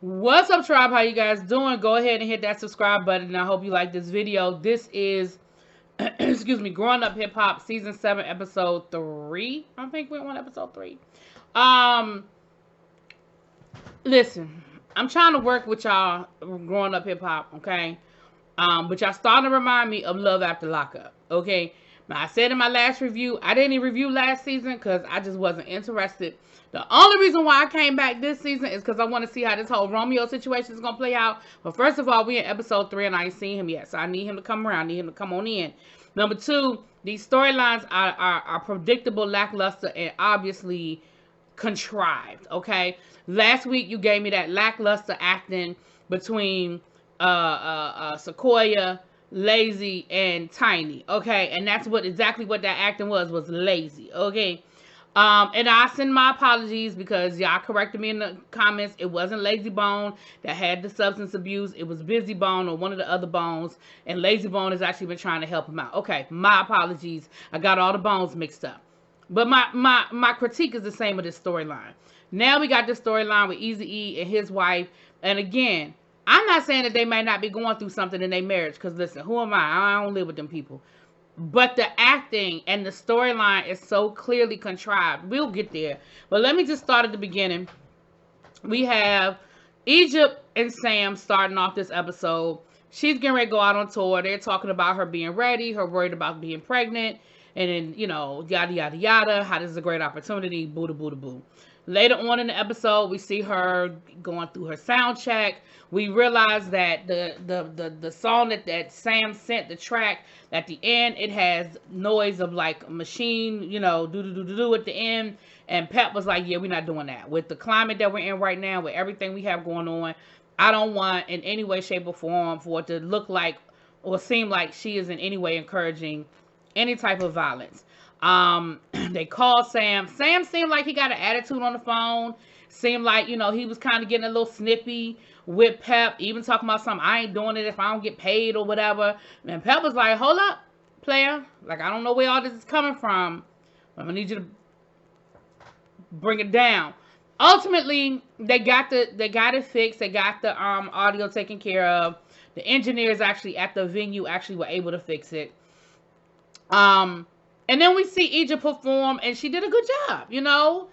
What's up, tribe? How you guys doing? Go ahead and hit that subscribe button, and I hope you like this video. This is, excuse me, Growing Up Hip Hop, Season 7, Episode 3. I think we're on Episode 3. Um, Listen, I'm trying to work with y'all Growing Up Hip Hop, okay? But y'all starting to remind me of Love After Lockup, okay? Now, I said in my last review, I didn't even review last season because I just wasn't interested. The only reason why I came back this season is because I want to see how this whole Romeo situation is going to play out. But first of all, we in episode 3 and I ain't seen him yet. So I need him to come around. I need him to come on in. Number 2, these storylines are predictable, lackluster, and obviously contrived, okay? Last week, you gave me that lackluster acting between Sequoia, Lazy, and Tiny, okay? And that's exactly what that acting was lazy, okay? And I send my apologies because y'all corrected me in the comments. It wasn't Lazy Bone that had the substance abuse. It was Busy Bone or one of the other bones. And Lazy Bone has actually been trying to help him out. Okay, my apologies. I got all the bones mixed up. But my critique is the same with this storyline. Now we got this storyline with Eazy-E and his wife. And again, I'm not saying that they may not be going through something in their marriage. Because listen, who am I? I don't live with them people. But the acting and the storyline is so clearly contrived. We'll get there. But let me just start at the beginning. We have Egypt and Sam starting off this episode. She's getting ready to go out on tour. They're talking about her being ready, her worried about being pregnant, and then, you know, yada, yada, yada, how this is a great opportunity, boo, boo, boo. Later on in the episode, we see her going through her sound check. We realize that the song that Sam sent, the track, at the end, it has noise of like a machine, you know, do at the end. And Pep was like, yeah, we're not doing that. With the climate that we're in right now, with everything we have going on, I don't want in any way, shape, or form for it to look like or seem like she is in any way encouraging any type of violence. They called Sam. Sam seemed like he got an attitude on the phone. Seemed like, you know, he was kind of getting a little snippy with Pep, even talking about something, I ain't doing it if I don't get paid or whatever. And Pep was like, hold up, player. Like, I don't know where all this is coming from. I'm gonna need you to bring it down. Ultimately, they got it fixed. They got the audio taken care of. The engineers actually at the venue actually were able to fix it. And then we see Egypt perform, and she did a good job, you know.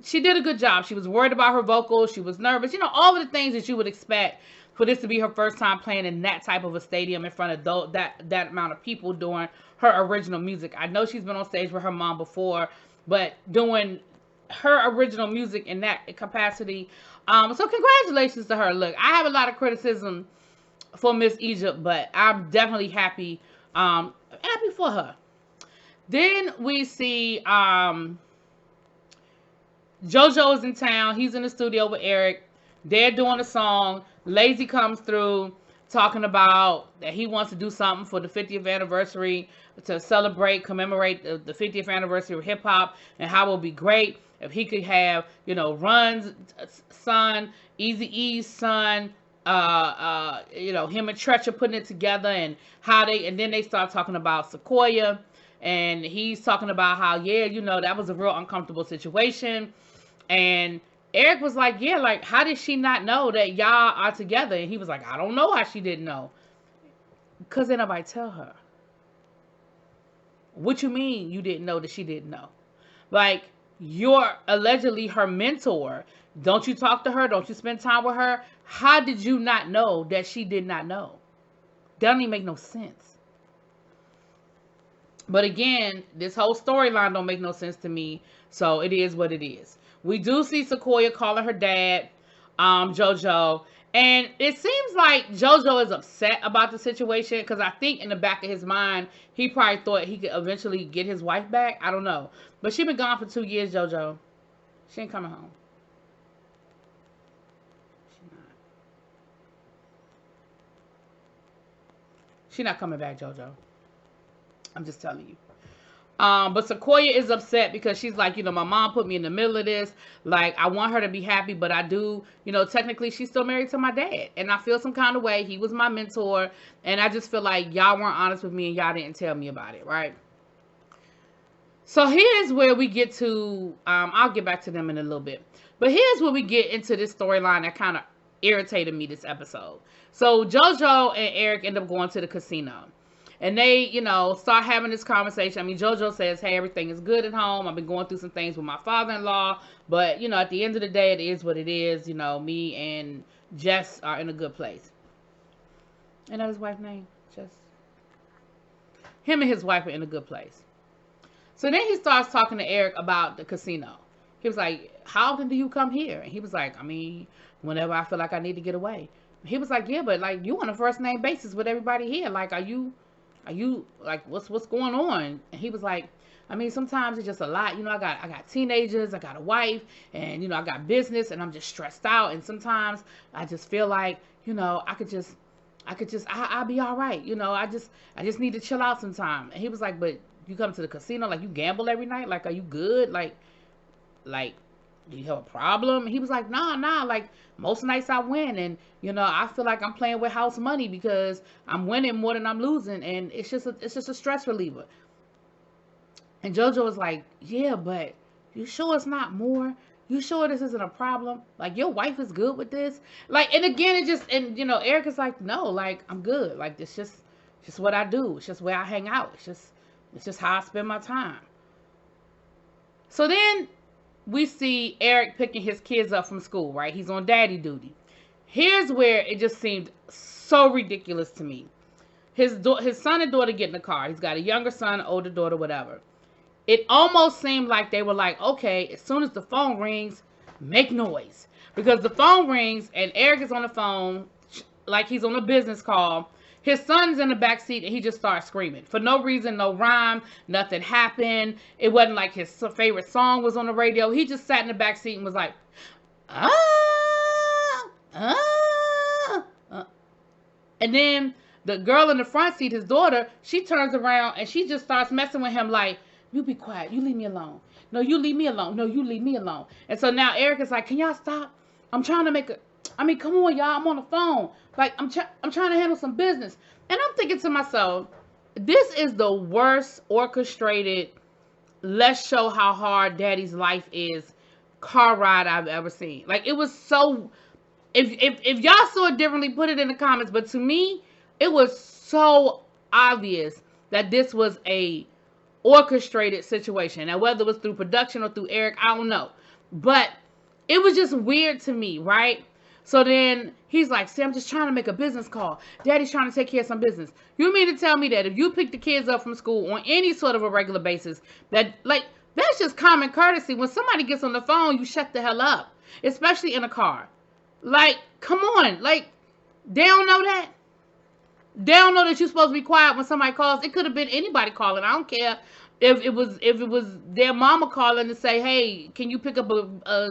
She did a good job. She was worried about her vocals. She was nervous. You know, all of the things that you would expect for this to be her first time playing in that type of a stadium in front of that amount of people doing her original music. I know she's been on stage with her mom before, but doing her original music in that capacity. So congratulations to her. Look, I have a lot of criticism for Miss Egypt, but I'm definitely happy for her. Then we see JoJo is in town. He's in the studio with Eric. They're doing a song. Lazy comes through talking about that he wants to do something for the 50th anniversary to celebrate, commemorate the 50th anniversary of hip hop, and how it would be great if he could have, you know, Run's son, Eazy-E's son, you know, him and Tretch are putting it together, and then they start talking about Sequoia, and he's talking about how, yeah, you know, that was a real uncomfortable situation. And Eric was like, yeah, like, how did she not know that y'all are together? And he was like, I don't know how she didn't know. Because then nobody tell her. What you mean you didn't know that she didn't know? Like, you're allegedly her mentor. Don't you talk to her? Don't you spend time with her? How did you not know that she did not know? That doesn't even make no sense. But again, this whole storyline don't make no sense to me. So it is what it is. We do see Sequoia calling her dad, JoJo. And it seems like JoJo is upset about the situation. Because I think in the back of his mind, he probably thought he could eventually get his wife back. I don't know. But she been gone for 2 years, JoJo. She ain't coming home. She not coming back, JoJo. I'm just telling you. But Sequoia is upset because she's like, you know, my mom put me in the middle of this. Like, I want her to be happy, but I do, you know, technically she's still married to my dad. And I feel some kind of way. He was my mentor. And I just feel like y'all weren't honest with me and y'all didn't tell me about it, right? So here's where we get to, I'll get back to them in a little bit. But here's where we get into this storyline that kind of irritated me this episode. So JoJo and Eric end up going to the casino. And they, you know, start having this conversation. I mean, JoJo says, hey, everything is good at home. I've been going through some things with my father-in-law. But, you know, at the end of the day, it is what it is. You know, me and Jess are in a good place. And that's his wife's name? Jess. Him and his wife are in a good place. So then he starts talking to Eric about the casino. He was like, how often do you come here? And he was like, I mean, whenever I feel like I need to get away. He was like, yeah, but like you on a first name basis with everybody here. Like, are you like, what's going on? And he was like, I mean, sometimes it's just a lot. You know, I got teenagers, I got a wife, and, you know, I got business, and I'm just stressed out. And sometimes I just feel like, you know, I'll be all right. You know, I just need to chill out sometime. And he was like, but you come to the casino, like you gamble every night? Like, are you good? Like, do you have a problem? And he was like, nah, like most nights I win. And, you know, I feel like I'm playing with house money because I'm winning more than I'm losing. And it's just a stress reliever. And JoJo was like, yeah, but you sure it's not more? You sure this isn't a problem? Like, your wife is good with this? Like, and again, you know, Eric is like, no, like, I'm good. Like, it's just what I do. It's just where I hang out. It's just how I spend my time. So then we see Eric picking his kids up from school, right? He's on daddy duty. Here's where it just seemed so ridiculous to me. His son and daughter get in the car. He's got a younger son, older daughter, whatever. It almost seemed like they were like, okay, as soon as the phone rings, make noise. Because the phone rings and Eric is on the phone like he's on a business call. His son's in the back seat and he just starts screaming. For no reason, no rhyme, nothing happened. It wasn't like his favorite song was on the radio. He just sat in the back seat and was like, And then the girl in the front seat, his daughter, she turns around and she just starts messing with him like, you be quiet. You leave me alone. No, you leave me alone. No, you leave me alone. And so now Eric is like, can y'all stop? I'm trying to come on, y'all. I'm on the phone. Like, I'm trying to handle some business. And I'm thinking to myself, this is the worst orchestrated, let's show how hard daddy's life is car ride I've ever seen. Like, it was so, if y'all saw it differently, put it in the comments. But to me, it was so obvious that this was a orchestrated situation. Now, whether it was through production or through Eric, I don't know. But it was just weird to me, right? So then he's like, see, I'm just trying to make a business call. Daddy's trying to take care of some business. You mean to tell me that if you pick the kids up from school on any sort of a regular basis, that, like, that's just common courtesy. When somebody gets on the phone, you shut the hell up, especially in a car. Like, come on. Like, they don't know that. They don't know that you're supposed to be quiet when somebody calls. It could have been anybody calling. I don't care if it was their mama calling to say, hey, can you pick up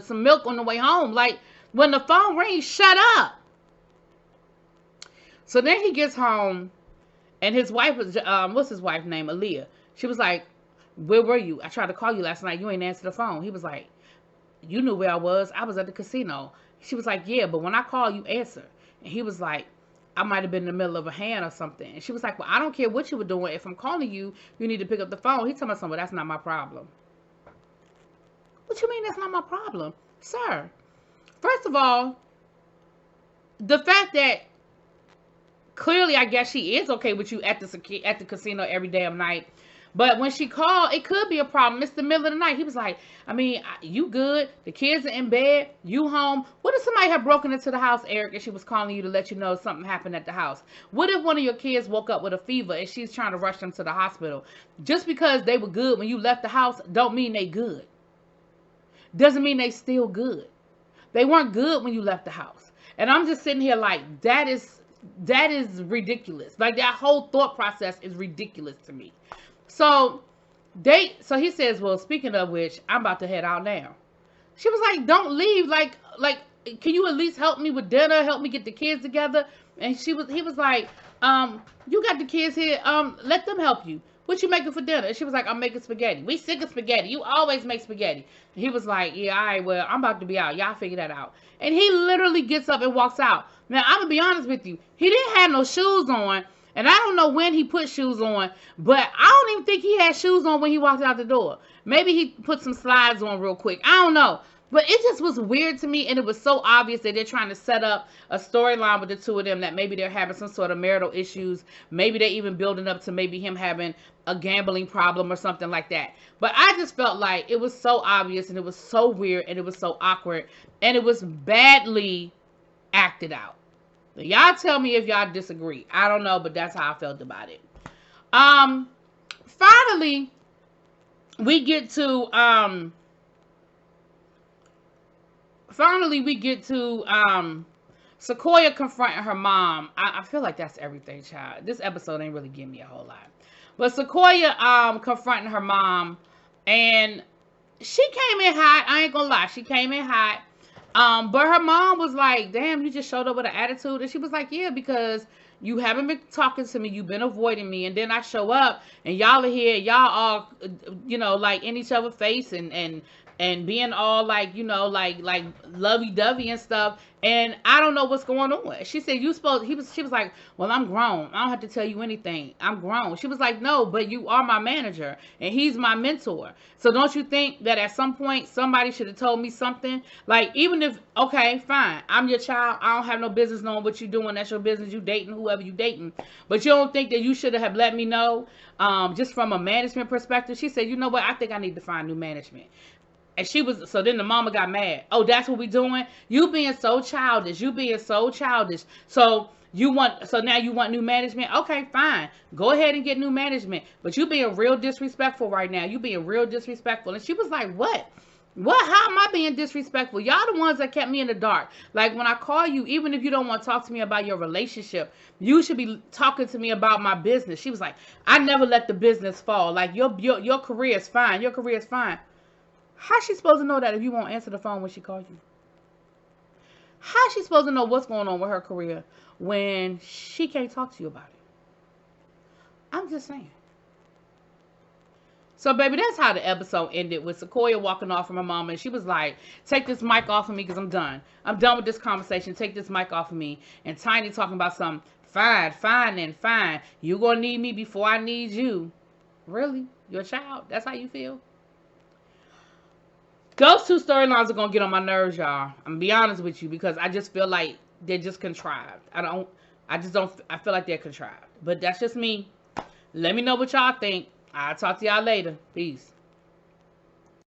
some milk on the way home? Like, when the phone rings, shut up. So then he gets home, and his wife was, what's his wife's name? Aaliyah. She was like, where were you? I tried to call you last night. You ain't answer the phone. He was like, you knew where I was. I was at the casino. She was like, yeah, but when I call, you answer. And he was like, I might have been in the middle of a hand or something. And she was like, well, I don't care what you were doing. If I'm calling you, you need to pick up the phone. He told me something, well, that's not my problem. What you mean that's not my problem? Sir, first of all, the fact that clearly, I guess she is okay with you at the casino every damn night. But when she called, it could be a problem. It's the middle of the night. He was like, I mean, you good? The kids are in bed. You home? What if somebody had broken into the house, Eric, and she was calling you to let you know something happened at the house? What if one of your kids woke up with a fever and she's trying to rush them to the hospital? Just because they were good when you left the house don't mean they good. Doesn't mean they still good. They weren't good when you left the house. And I'm just sitting here like, that is ridiculous. Like, that whole thought process is ridiculous to me. So he says, well, speaking of which, I'm about to head out now. She was like, don't leave. Like, can you at least help me with dinner? Help me get the kids together? And he was like, you got the kids here. Let them help you. What you making for dinner? And she was like, I'm making spaghetti. We sick of spaghetti. You always make spaghetti. And he was like, yeah, all right, well, I'm about to be out. Y'all figure that out. And he literally gets up and walks out. Now, I'm going to be honest with you. He didn't have no shoes on. And I don't know when he put shoes on, but I don't even think he had shoes on when he walked out the door. Maybe he put some slides on real quick. I don't know. But it just was weird to me, and it was so obvious that they're trying to set up a storyline with the two of them, that maybe they're having some sort of marital issues. Maybe they're even building up to maybe him having a gambling problem or something like that. But I just felt like it was so obvious, and it was so weird, and it was so awkward, and it was badly acted out. Y'all tell me if y'all disagree. I don't know, but that's how I felt about it. Finally, we get to Sequoia confronting her mom. I feel like that's everything, child. This episode ain't really giving me a whole lot. But Sequoia confronting her mom, and she came in hot. I ain't gonna lie, she came in hot. But her mom was like, damn, you just showed up with an attitude. And she was like, yeah, because you haven't been talking to me. You've been avoiding me. And then I show up and y'all are here. Y'all all, like in each other's face and being all like, like lovey-dovey and stuff. And I don't know what's going on. She said, she was like, well, I'm grown. I don't have to tell you anything. I'm grown. She was like, no, but you are my manager and he's my mentor. So don't you think that at some point somebody should have told me something? Like, even if, okay, fine, I'm your child. I don't have no business knowing what you're doing. That's your business. You dating whoever you dating. But you don't think that you should have let me know, just from a management perspective? She said, you know what? I think I need to find new management. And so then the mama got mad. Oh, that's what we doing? You being so childish. So now you want new management? Okay, fine. Go ahead and get new management. But you being real disrespectful right now. You being real disrespectful. And she was like, what? What? How am I being disrespectful? Y'all the ones that kept me in the dark. Like, when I call you, even if you don't want to talk to me about your relationship, you should be talking to me about my business. She was like, I never let the business fall. Like, your career is fine. Your career is fine. How's she supposed to know that if you won't answer the phone when she calls you? How's she supposed to know what's going on with her career when she can't talk to you about it? I'm just saying. So, baby, that's how the episode ended, with Sequoia walking off from her mama. And she was like, take this mic off of me because I'm done. I'm done with this conversation. Take this mic off of me. And Tiny talking about something. Fine. You going to need me before I need you. Really? Your child? That's how you feel? Those two storylines are going to get on my nerves, y'all. I'm going to be honest with you, because I just feel like they're just contrived. I feel like they're contrived. But that's just me. Let me know what y'all think. I'll talk to y'all later. Peace.